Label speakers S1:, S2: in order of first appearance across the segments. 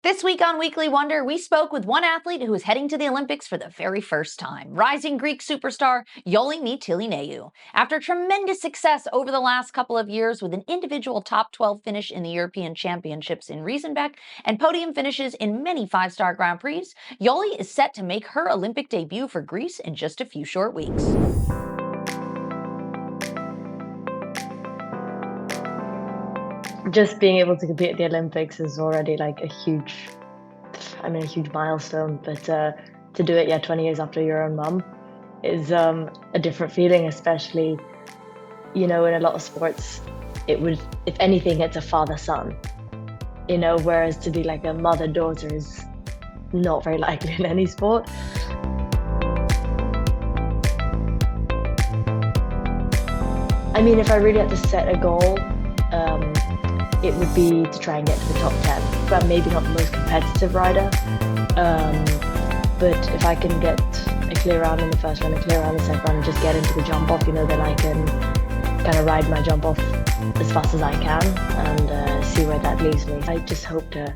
S1: This week on Weekly Wonder, we spoke with one athlete who is heading to the Olympics for the very first time, rising Greek superstar Ioli Mytileneou. After tremendous success over the last couple of years with an individual top 12 finish in the European Championships in Riesenbeck and podium finishes in many five-star Grand Prix, Ioli is set to make her Olympic debut for Greece in just a few short weeks.
S2: Just being able to compete at the Olympics is already like a huge milestone. But to do it, 20 years after your own mum is a different feeling, especially, in a lot of sports, it would, if anything, it's a father-son, whereas to be like a mother-daughter is not very likely in any sport. I mean, if I really had to set a goal, it would be to try and get to the top 10, but maybe not the most competitive rider. But if I can get a clear round in the first round, a clear round in the second round, and just get into the jump off, then I can kind of ride my jump off as fast as I can and see where that leaves me. I just hope to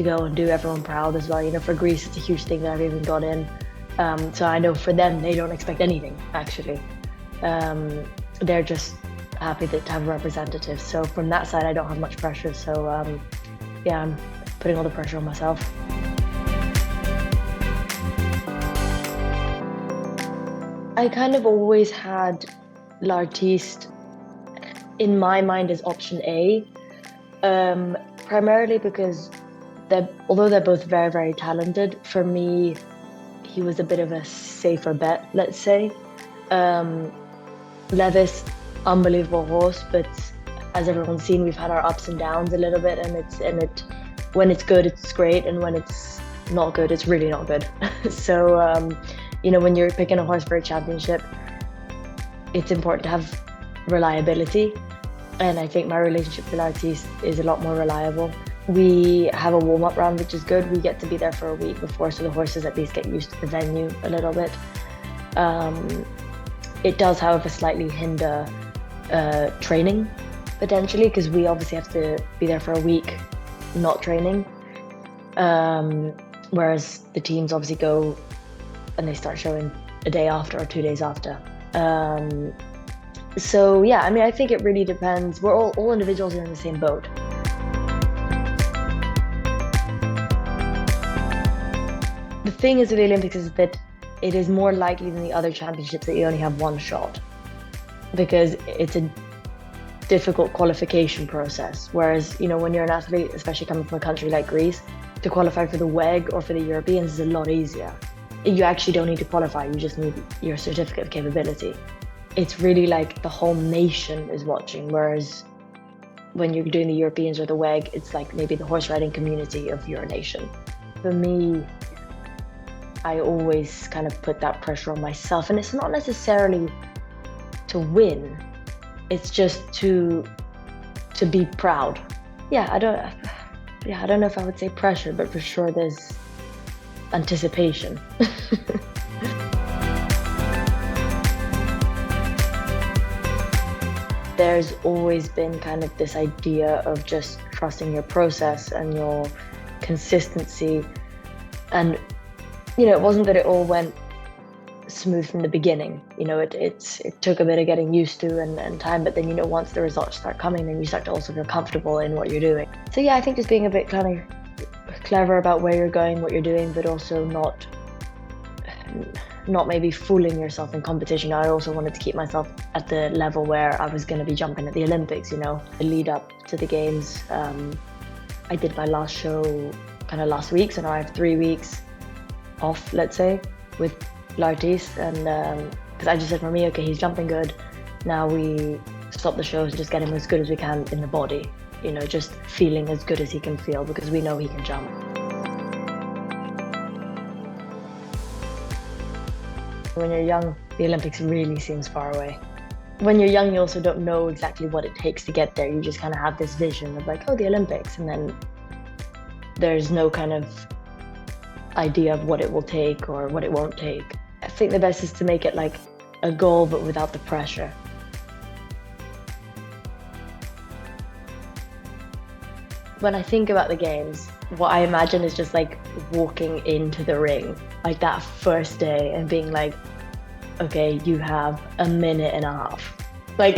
S2: go and do everyone proud as well. For Greece, it's a huge thing that I've even got in. So I know for them, they don't expect anything, actually. They're just happy to have a representative. So from that side, I don't have much pressure. So I'm putting all the pressure on myself. I kind of always had l'artiste in my mind as option A, primarily because although they're both very, very talented, for me, he was a bit of a safer bet, let's say. Levis, unbelievable horse, but as everyone's seen, we've had our ups and downs a little bit, and when it's good, it's great, and when it's not good, it's really not good. So when you're picking a horse for a championship, it's important to have reliability, and I think my relationship with l'artiste is a lot more reliable. We have a warm-up round, which is good. We get to be there for a week before, so the horses at least get used to the venue a little bit. It does, however, slightly hinder training, potentially, because we obviously have to be there for a week not training, whereas the teams obviously go and they start showing a day after or 2 days after. So I think it really depends. We're all individuals are in the same boat. The thing is with the Olympics is that it is more likely than the other championships that you only have one shot, because it's a difficult qualification process. Whereas, when you're an athlete, especially coming from a country like Greece, to qualify for the WEG or for the Europeans is a lot easier. You actually don't need to qualify, you just need your certificate of capability. It's really like the whole nation is watching, whereas when you're doing the Europeans or the WEG, it's like maybe the horse riding community of your nation. For me, I always kind of put that pressure on myself, and it's not necessarily to win, it's just to be proud. I don't know if I would say pressure, but for sure there's anticipation. There's always been kind of this idea of just trusting your process and your consistency, and it wasn't that it all went smooth from the beginning. It took a bit of getting used to and time, but then once the results start coming, then you start to also feel comfortable in what you're doing. So I think just being a bit kind of clever about where you're going, what you're doing, but also not maybe fooling yourself in competition. I also wanted to keep myself at the level where I was going to be jumping at the Olympics. The lead up to the games, I did my last show kind of last week, so now I have 3 weeks off, let's say, with l'artiste, and because I just said for me, okay, he's jumping good, now we stop the shows and just get him as good as we can in the body, just feeling as good as he can feel, because we know he can jump. When you're young, the Olympics really seems far away. When you're young, you also don't know exactly what it takes to get there. You just kind of have this vision of like, oh, the Olympics, and then there's no kind of idea of what it will take or what it won't take. I think the best is to make it like a goal, but without the pressure. When I think about the games, what I imagine is just like walking into the ring, like that first day and being like, okay, you have a minute and a half. Like,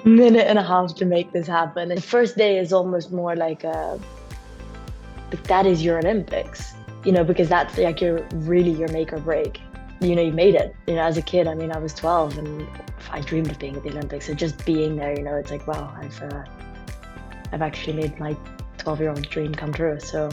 S2: minute and a half to make this happen. And the first day is almost more like that is your Olympics, you know, because that's like really your make or break. You know, you made it. You know, as a kid, I mean, I was 12 and I dreamed of being at the Olympics. So just being there, you know, it's like, wow, I've actually made my 12-year-old dream come true. So